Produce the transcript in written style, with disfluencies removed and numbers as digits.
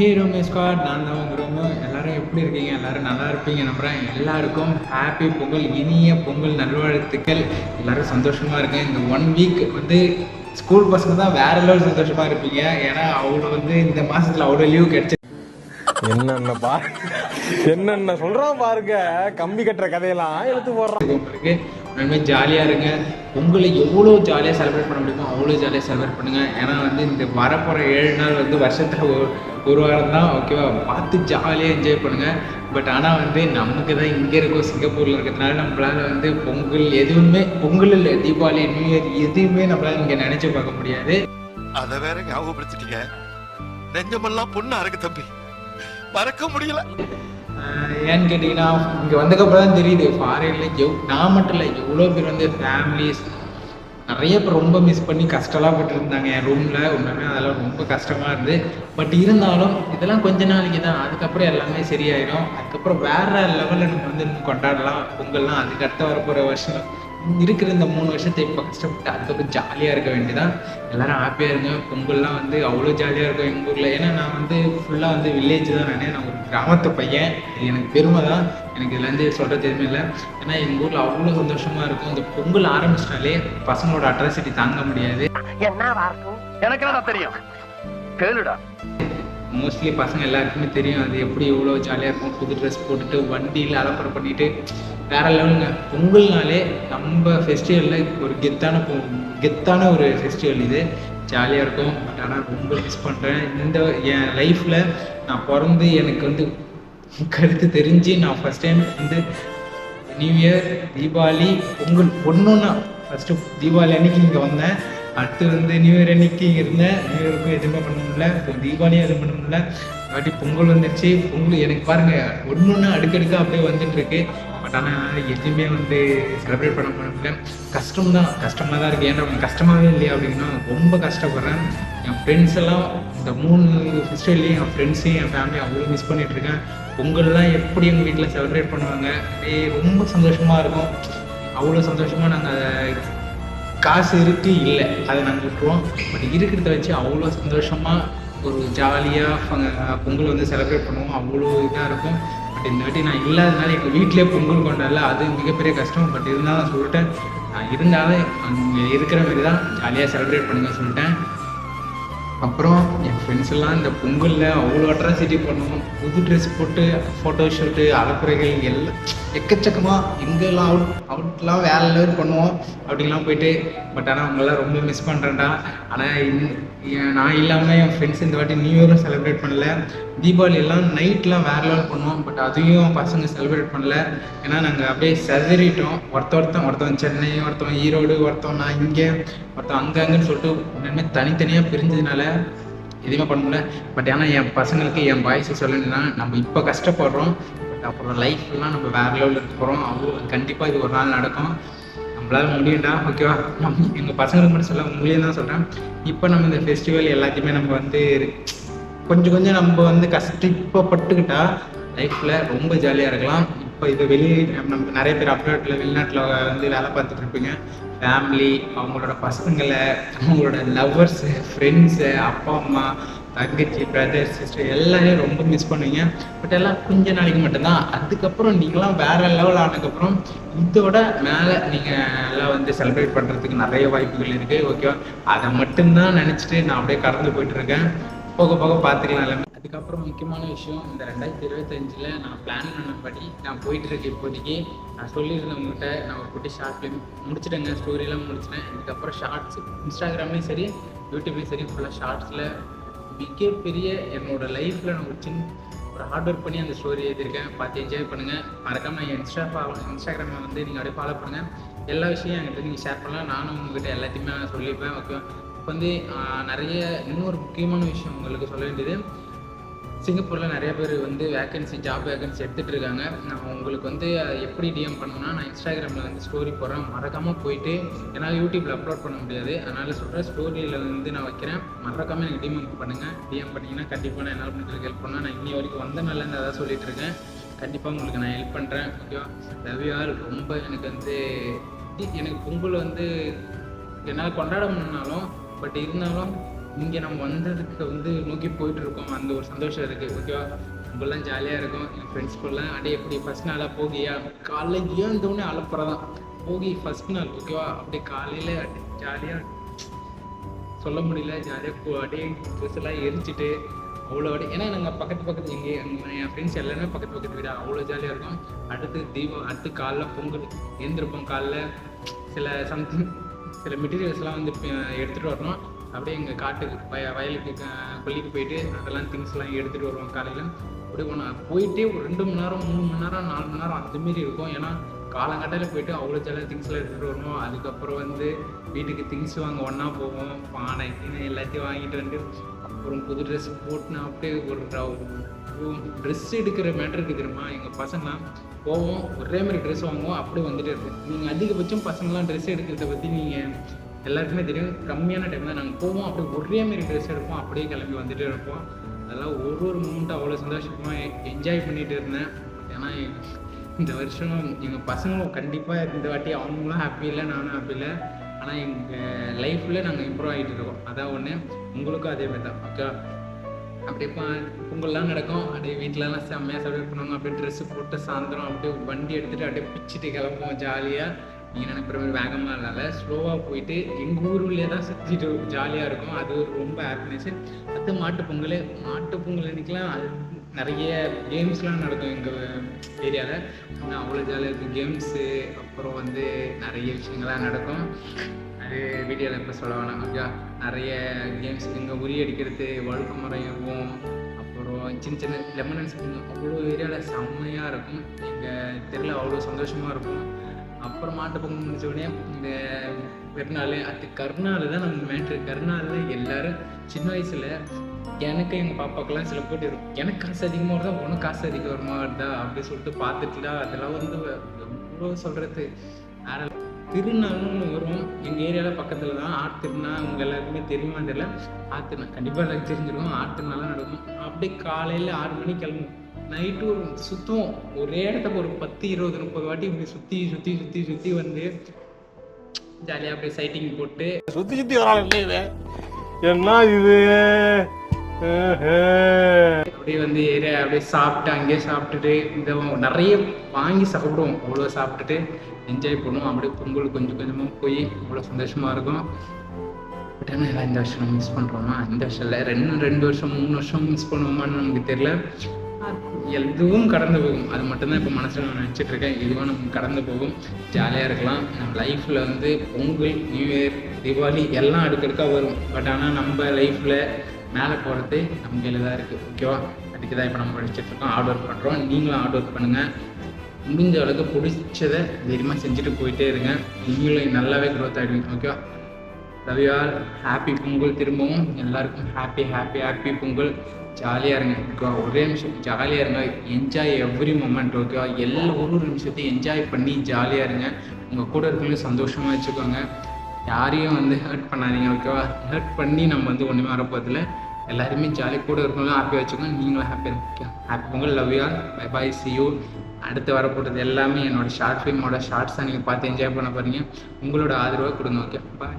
Hero squad, நான் தான் வந்துருவோம். எல்லாரும் எப்படி இருக்கீங்க? எல்லாரும் நல்லா இருப்பீங்க நம்புறேன். எல்லாருக்கும் ஹாப்பி பொங்கல், இனிய பொங்கல் நல்வாழ்த்துக்கள். எல்லாரும் சந்தோஷமா இருங்க. இந்த 1 வீக் வந்து ஸ்கூல் பசங்க தான் வேற லெவல் சந்தோஷமா இருப்பீங்க. ஏன்னா அவ்வளோ வந்து இந்த மாசத்துல அவ்வளோ லீவ் கிடைச்சி என்னென்ன சொல்றான் பாருங்க. கம்பி கட்டுற கதையெல்லாம் எடுத்து போடுறான். உங்களுக்கு உண்மையுமே ஜாலியாக இருங்க. பொங்கலை எவ்வளோ ஜாலியாக செலிப்ரேட் பண்ண முடியுமோ அவ்வளோ ஜாலியாக செலிப்ரேட் பண்ணுங்கள். ஏன்னா வந்து இந்த வரப்போகிற 7 நாள் வந்து வருஷத்தில் ஒரு வாரம் தான், ஓகேவா? பார்த்து ஜாலியாக என்ஜாய் பண்ணுங்கள். பட் ஆனால் வந்து நமக்கு தான் இங்கே இருக்கோம், சிங்கப்பூரில் இருக்கிறதுனால நம்மளால் வந்து பொங்கல் எதுவுமே, பொங்கல் இல்லை, தீபாவளி, நியூ இயர் எதுவுமே நம்மளால் இங்கே நினச்சி பார்க்க முடியாது. அதை வேற ஞாபகப்படுத்திட்டீங்க. நெஞ்சமெல்லாம் பொண்ணா இருக்கு தம்பி, மறக்க முடியல. ஏன்னு கேட்டிங்கன்னா இங்கே வந்ததுக்கப்புறம் தான் தெரியுது ஃபாரின்ல நான் மட்டும் இல்லை, எவ்வளோ பேர் வந்து ஃபேமிலிஸ் நிறைய பேர் ரொம்ப மிஸ் பண்ணி கஷ்டம்லாம் பட்டு இருந்தாங்க என் ரூமில். உண்மையுமே அதெல்லாம் ரொம்ப கஷ்டமாக இருந்தது. பட் இருந்தாலும் இதெல்லாம் கொஞ்ச நாளைக்கு தான், அதுக்கப்புறம் எல்லாமே சரியாயிடும். அதுக்கப்புறம் வேறு லெவலில் நம்ம வந்து இன்னும் கொண்டாடலாம் பொங்கல்லாம். அதுக்கு அடுத்த வரப்போகிற வருஷம் இருக்கிற இந்த 3 வருஷத்தை இப்போ கஷ்டப்பட்டு அதுக்கப்புறம் ஜாலியாக இருக்க வேண்டியதான். எல்லோரும் ஹாப்பியாக இருங்க. பொங்கல்லாம் வந்து அவ்வளோ ஜாலியாக இருக்கும் எங்கள் ஊரில். ஏன்னா நான் வந்து ஃபுல்லாக வந்து வில்லேஜ் தான். நான் ஒரு கிராமத்து பையன். இது எனக்கு பெருமை தான். எனக்கு இதுலேருந்து சொல்கிறது எதுவுமே இல்லை. ஏன்னா எங்கள் ஊரில் அவ்வளோ சந்தோஷமாக இருக்கும். இந்த பொங்கல் ஆரம்பிச்சிட்டாலே பசங்களோட அட்ராசிட்டி தாங்க முடியாது. எனக்கு என்ன தெரியும், கேளுடா. மோஸ்ட்லி பசங்க எல்லாருக்குமே தெரியும் அது எப்படி எவ்வளோ ஜாலியாக இருக்கும். புது ட்ரெஸ் போட்டுட்டு வண்டியில் அலப்பறை பண்ணிட்டு வேற லெவலுங்க. பொங்கல்னாலே நம்ம ஃபெஸ்டிவலில் ஒரு கெத்தான ஒரு ஃபெஸ்டிவல் இது. ஜாலியாக இருக்கும். பட் ஆனால் ரொம்ப மிஸ் பண்ணுறேன். இந்த என் லைஃப்பில் நான் பிறந்து எனக்கு வந்து கருத்து தெரிஞ்சு நான் ஃபஸ்ட் டைம் வந்து நியூ இயர், தீபாவளி, பொங்கல் ஒன்றுன்னா ஃபஸ்ட்டு தீபாவளி அன்னைக்கு இங்கே வந்தேன். அடுத்து வந்து நியூ இயர் அன்னைக்கு இருந்தேன். நியூ இயருக்கும் எதுவுமே பண்ண முடியல, இப்போ தீபாவளியும் எதுவும் பண்ண முடியல. வாட்டி பொங்கல் வந்துடுச்சு. பொங்கல் எனக்கு பாருங்கள் ஒன்று அடுக்கடுக்காக அப்படியே வந்துட்டு இருக்கு. பட் ஆனால் எதுவுமே வந்து செலிப்ரேட் பண்ண முடியல. கஷ்டமாக தான் இருக்குது. ஏன்னா கஷ்டமாகவே இல்லையா அப்படின்னா ரொம்ப கஷ்டப்படுறேன். என் ஃப்ரெண்ட்ஸ் எல்லாம் இந்த 3 ஃபெஸ்டிவல்லையும் என் ஃப்ரெண்ட்ஸையும் என் ஃபேமிலியும் அவ்வளோ மிஸ் பண்ணிகிட்ருக்கேன். பொங்கல்லாம் எப்படி எங்கள் வீட்டில் செலிப்ரேட் பண்ணுவாங்க, ரொம்ப சந்தோஷமாக இருக்கும். அவ்வளோ சந்தோஷமாக நாங்கள் காசு இருக்குது இல்லை அதை நாங்கள் விட்டுருவோம். பட் இருக்கிறத வச்சு அவ்வளோ சந்தோஷமாக ஒரு ஜாலியாக பொங்கல் வந்து செலிப்ரேட் பண்ணுவோம். அவ்வளோ இதாக இருக்கும். பட் இந்த வாட்டி நான் இல்லாதனால எங்கள் வீட்டிலே பொங்கல் கொண்டாடல, அது மிகப்பெரிய கஷ்டம். பட் இருந்தாலும் நான் சொல்லிட்டேன், நான் இருந்தாலும் அங்கே இருக்கிற மாதிரி தான் ஜாலியாக செலிப்ரேட் பண்ணுங்க சொல்லிட்டேன். அப்புறம் என் ஃப்ரெண்ட்ஸ் எல்லாம் இந்த பொங்கலில் அவ்வளோ அட்ராசிட்டி பண்ணுவோம். புது ட்ரெஸ் போட்டு ஃபோட்டோ ஷூட்டு, அலப்புறைகள் எல்லாம் எக்கச்சக்கமாக எங்கெல்லாம் அவுட்லாம் வேலை லெவல் பண்ணுவோம் அப்படின்லாம் போயிட்டு. பட் ஆனால் அவங்களாம் ரொம்ப மிஸ் பண்ணுறேன்டா. ஆனால் நான் இல்லாமல் என் ஃப்ரெண்ட்ஸ் இந்த வாட்டி நியூ இயரும் செலிப்ரேட் பண்ணல. தீபாவளி எல்லாம் நைட்லாம் வேறு லெவல் பண்ணுவோம். பட் அதையும் பசங்க செலிப்ரேட் பண்ணல. ஏன்னா நாங்கள் அப்படியே செதறிட்டோம். ஒருத்தன் சென்னை, ஒருத்தன் ஈரோடு, ஒருத்தன் நான் இங்கே, ஒருத்தன் அங்கன்னு சொல்லிட்டு உடனே தனித்தனியாக பிரிஞ்சதுனால எதுவுமே பண்ண முடியல. பட் ஆனால் என் பசங்களுக்கு, என் பாய்ஸுக்கு சொல்லணுன்னா நம்ம இப்போ கஷ்டப்படுறோம். பட் அப்புறம் லைஃப்லாம் நம்ம வேறு லெவலில் இருக்க போகிறோம். அவ்வளோ கண்டிப்பாக இது ஒரு நாள் நடக்கும். நம்மளால முடியும்டா, ஓகேவா? எங்கள் பசங்களுக்கு மட்டும் சொல்ல, உங்களையும் தான் சொல்கிறேன். இப்போ நம்ம இந்த ஃபெஸ்டிவல் எல்லாத்தையுமே நம்ம வந்து கொஞ்சம் நம்ம வந்து கஷ்டப்பட்டுக்கிட்டா லைஃப்பில் ரொம்ப ஜாலியாக இருக்கலாம். இப்போ இது நம்ம நிறைய பேர் வெளிநாட்டில் வந்து வேலை பார்த்துட்டு இருப்பீங்க. ஃபேமிலி, அவங்களோட பசங்களை, அவங்களோட லவ்வர்ஸு, ஃப்ரெண்ட்ஸு, அப்பா அம்மா, தங்கச்சி, பிரதர், சிஸ்டர் எல்லாரையும் ரொம்ப மிஸ் பண்ணுவீங்க. பட் எல்லாம் கொஞ்ச நாளைக்கு மட்டும்தான். அதுக்கப்புறம் நீங்களாம் வேறு லெவல் ஆனதுக்கப்புறம் இதோட மேலே நீங்கள் எல்லாம் வந்து செலிப்ரேட் பண்ணுறதுக்கு நிறைய வாய்ப்புகள் இருக்குது, ஓகேவா? அதை மட்டும்தான் நினச்சிட்டு நான் அப்படியே கடந்து போயிட்டுருக்கேன். போக போக பார்த்துக்கலாம் எல்லாமே. அதுக்கப்புறம் முக்கியமான விஷயம், இந்த 2025 நான் பிளான் பண்ணபடி நான் போயிட்டுருக்கேன். இப்போதைக்கு நான் சொல்லியிருந்தேன் உங்கள்கிட்ட, நான் ஒரு குட்டி ஷார்ட் ஃபிலிம் முடிச்சிட்டேங்க, ஸ்டோரியெல்லாம் முடிச்சிட்டேன். இதுக்கப்புறம் ஷார்ட்ஸ் இன்ஸ்டாகிராம்லேயும் சரி, யூடியூப்லேயும் சரி, ஃபுல்லாக ஷார்ட்ஸில் மிகப்பெரிய என்னோடய லைஃப்பில் நான் ஒரு ஹார்ட் ஒர்க் பண்ணி அந்த ஸ்டோரி எழுதியிருக்கேன். பார்த்து என்ஜாய் பண்ணுங்கள். மறக்காமல் என் இன்ஸ்டாகிராமில் வந்து நீங்கள் அப்படியே ஃபாலோ பண்ணுங்கள். எல்லா விஷயம் என்கிட்ட நீங்கள் ஷேர் பண்ணலாம். நானும் உங்கள்கிட்ட எல்லாத்தையுமே சொல்லியிருப்பேன், ஓகே? இப்போ வந்து நிறைய இன்னொரு முக்கியமான விஷயம் உங்களுக்கு சொல்ல வேண்டியது, சிங்கப்பூரில் நிறைய பேர் வந்து ஜாப் வேகன்சி எடுத்துகிட்டு இருக்காங்க. நான் உங்களுக்கு வந்து எப்படி டிஎம் பண்ணணும்னா, நான் இன்ஸ்டாகிராமில் வந்து ஸ்டோரி போடுறேன், மறக்காமல் போயிட்டு, என்னால் யூடியூப்பில் அப்லோட் பண்ண முடியாது, அதனால் சொல்கிறேன், ஸ்டோரியில் வந்து நான் வைக்கிறேன். மறக்காமல் எனக்கு டிஎம் பண்ணுங்கள். டிஎம் பண்ணிங்கன்னா கண்டிப்பாக நான் என்னால் உங்களுக்கு ஹெல்ப் பண்ணேன். நான் இன்னி வரைக்கும் வந்த நல்ல அதான் சொல்லிட்டு இருக்கேன். கண்டிப்பாக உங்களுக்கு நான் ஹெல்ப் பண்ணுறேன், ஓகேவா? Love you all. ரொம்ப எனக்கு பொங்கல் வந்து என்னால் கொண்டாட முடியலனாலும், பட் இருந்தாலும் இங்கே நம்ம வந்ததுக்கு வந்து நோக்கி போயிட்டு இருக்கோம், அந்த ஒரு சந்தோஷம் இருக்குது. ஓகேவா, ரொம்பலாம் ஜாலியாக இருக்கும். என் ஃப்ரெண்ட்ஸ் கூடலாம் அப்படியே எப்படி ஃபஸ்ட் நாளாக போகியா காலையில் ஏந்தோடனே அலப்புறதான் போகி ஃபஸ்ட் நாள். ஓகேவா, அப்படியே காலையில் ஜாலியாக சொல்ல முடியல, ஜாலியாக அப்படியே ட்ரெஸ் எல்லாம் எரிச்சிட்டு அவ்வளோ அப்படியே, ஏன்னா நாங்கள் பக்கத்து எங்கே என் ஃப்ரெண்ட்ஸ் எல்லாருமே பக்கத்து வீடு, அவ்வளோ ஜாலியாக இருக்கும். அடுத்து தீபம், அடுத்து காலைல பொங்கல் எழுந்திருப்போம். காலைல சில மெட்டீரியல்ஸ்லாம் வந்து எடுத்துகிட்டு வரணும். அப்படியே எங்கள் காட்டுக்கு வயலுக்கு கொல்லிக்கு போயிட்டு அதெல்லாம் திங்ஸ்லாம் எடுத்துகிட்டு வருவோம். காலையில் அப்படியே போயிட்டே ஒரு 2 மணி நேரம் 3 மணி நேரம் 4 மணி நேரம் அந்தமாரி இருக்கும். ஏன்னா காலங்கட்டாயில் போயிட்டு அவ்வளோ ஜாலியாக திங்ஸ்லாம் எடுத்துகிட்டு வருவோம். அதுக்கப்புறம் வந்து வீட்டுக்கு திங்ஸ் வாங்க ஒன்றா போவோம், பானை எல்லாத்தையும் வாங்கிட்டு வந்து அப்புறம் புது ட்ரெஸ் போட்டுனா அப்படியே ஒரு ட்ரெஸ் எடுக்கிற மேட்டர் இருக்குது தெரியுமா. எங்கள் பசங்களாம் போவோம், ஒரே மாதிரி ட்ரெஸ் வாங்குவோம், அப்படியே வந்துட்டு இருக்கும். நீங்கள் அதிகபட்சம் பசங்களாம் ட்ரெஸ் எடுக்கிறத பற்றி நீங்கள் எல்லாருக்குமே தெரியும், கம்மியான டைம் தான் நாங்கள் போவோம், அப்படியே ஒரே மாதிரி ட்ரெஸ் எடுப்போம், அப்படியே கிளம்பி வந்துட்டு இருப்போம். அதெல்லாம் ஒரு மூமெண்ட்டும் அவ்வளோ சந்தோஷமாக என்ஜாய் பண்ணிகிட்டு இருந்தேன். ஏன்னா இந்த வருஷம் எங்கள் பசங்களும் கண்டிப்பாக இந்த வாட்டி அவங்களும் ஹாப்பி இல்லை, நானும் ஹாப்பி இல்லை. ஆனால் எங்கள் லைஃப்பில் நாங்கள் இம்ப்ரூவ் ஆகிட்டு இருக்கோம். அதான் ஒன்று, உங்களுக்கும் அதே மாதிரி தான். ஓகே, அப்படியே பொங்கல்லாம் நடக்கும், அப்படியே வீட்டிலலாம் செம்மையாக செலிப்ரேட் பண்ணுவாங்க. அப்படியே ட்ரெஸ்ஸு போட்டு சாயந்தரம் அப்படியே வண்டி எடுத்துகிட்டு அப்படியே பிச்சுட்டு கிளம்புவோம் ஜாலியாக. நீங்கள் நினைக்கிற மாதிரி வேகமாக இல்லாத ஸ்லோவாக போயிட்டு எங்கள் ஊருலேயே தான் சுற்றிட்டு ஜாலியாக இருக்கும். அது ஒரு ரொம்ப ஹாப்பினஸ்ஸு. அடுத்து மாட்டுப்பொங்கல் அன்றைக்கெலாம் அது நிறைய கேம்ஸ்லாம் நடக்கும் எங்கள் ஏரியாவில். ஆனால் அவ்வளோ ஜாலியாக இருக்கும் கேம்ஸு. அப்புறம் வந்து நிறைய விஷயங்கள்லாம் நடக்கும், அது வீடியோவில் இப்போ சொல்ல வேணாம். ஓகே, நிறைய கேம்ஸ் எங்கள் உரி அடிக்கிறது, வழுக்கு மரம் ஏறுவோம், அப்புறம் சின்ன லெமன் ஸ்பூன், அவ்வளோ ஏரியாவில் செம்மையாக இருக்கும். எங்கள் தெருவில் அவ்வளோ சந்தோஷமாக இருக்கும். அப்புறம் மாட்டுப்பொங்கல் முடிச்ச உடனே இந்த பெருநாள், அது கருநாள் தான் நம்ம மேட்ரு. கருநாளில் எல்லோரும் சின்ன வயசில் எனக்கு எங்கள் பாப்பாக்கெல்லாம் சில போட்டி இருக்கும், எனக்கு காசு அதிகமாக வருதா உனக்கு காசு அதிகம் வருமா வருதா அப்படின்னு சொல்லிட்டு பார்த்துட்டுடா. அதெல்லாம் வந்து எவ்வளோ சொல்கிறது. வேறு திருநாள்னு வரும் எங்கள் ஏரியாவில் பக்கத்தில் தான். ஆற்றுனா அவங்க எல்லாருக்குமே தெரியுமா தெரியல, ஆற்றுனா கண்டிப்பாக எல்லாருக்கும் தெரிஞ்சிருக்கும். ஆற்றுனாலாம் நடக்கும். அப்படியே காலையில் 6 மணிக்கு கிளம்பும், நைட்டு ஒரு சுற்றுவோம், ஒரே இடத்துக்கு ஒரு 10 20 30 வாட்டி இப்படி சுற்றி வந்து ஜாலியாக அப்படியே சைட்டிங் போட்டு சுற்றி வராங்க. இது என்ன இது அப்படியே வந்து ஏரியா அப்படியே சாப்பிட்டு அங்கேயே சாப்பிட்டுட்டு இந்த நிறைய வாங்கி சாப்பிடுவோம். அவ்வளோ சாப்பிட்டுட்டு என்ஜாய் பண்ணுவோம். அப்படியே பொங்கல் கொஞ்சம் கொஞ்சமாக போய் அவ்வளோ சந்தோஷமாக இருக்கும். பட் ஆனால் எல்லாம் இந்த வருஷம் நம்ம மிஸ் பண்ணுறோமா? இந்த வருஷம் இல்லை, 2 வருஷம் 3 வருஷம் மிஸ் பண்ணுவோமான்னு நமக்கு தெரியல. எதுவும் கடந்து போகும், அது மட்டும்தான் இப்போ மனசில் நான் நினச்சிட்ருக்கேன். எதுவும் நமக்கு கடந்து போகும், ஜாலியாக இருக்கலாம். நம்ம லைஃப்பில் வந்து பொங்கல், நியூ இயர், தீபாவளி எல்லாம் அடுக்கடுக்காக வரும். பட் ஆனால் நம்ம லைஃப்பில் மேலே போகிறது நம்ம கையில் தான் இருக்குது. ஓகேவா, அதுக்கு தான் இப்போ நம்ம படிச்சுட்ருக்கோம், ஹார்ட் ஒர்க் பண்ணுறோம். நீங்களும் ஹார்ட் ஒர்க் பண்ணுங்கள். முடிஞ்ச அளவுக்கு பிடிச்சதை தைரியமாக செஞ்சுட்டு போயிட்டே இருங்க. நீங்களும் நல்லாவே க்ரோத் ஆகிடுவீங்க. ஓகேவா, love you all. Happy Pongal. திரும்பவும் எல்லாருக்கும் ஹாப்பி பொங்கல். ஜாலியாக இருங்க. ஓகேவா, ஒரே நிமிஷம் ஜாலியாக இருங்க. Enjoy every moment. ஓகேவா, ஒரு நிமிஷத்தையும் என்ஜாய் பண்ணி ஜாலியாக இருங்க. உங்கள் கூட இருக்கிறவங்களும் சந்தோஷமாக வச்சுக்கோங்க. யாரையும் வந்து ஹர்ட் பண்ணாதீங்க. ஓகேவா, ஹர்ட் பண்ணி நம்ம வந்து ஒன்றுமே வரப்போதில்லை. எல்லாருமே ஜாலியாக கூட இருக்கவங்களும் ஹாப்பியாக வச்சுக்கோங்க. நீங்களும் ஹாப்பியாக இருங்க. Happy Pongal. Love you all. Bye bye, see you. அடுத்து வரப்போகிறது எல்லாமே என்னோடய ஷார்ட் ஃபிலிமோட ஷார்ட்ஸாக நீங்கள் பார்த்து என்ஜாய் பண்ண போகிறீங்க. உங்களோட ஆதரவை கொடுங்க. ஓகே, பாய்.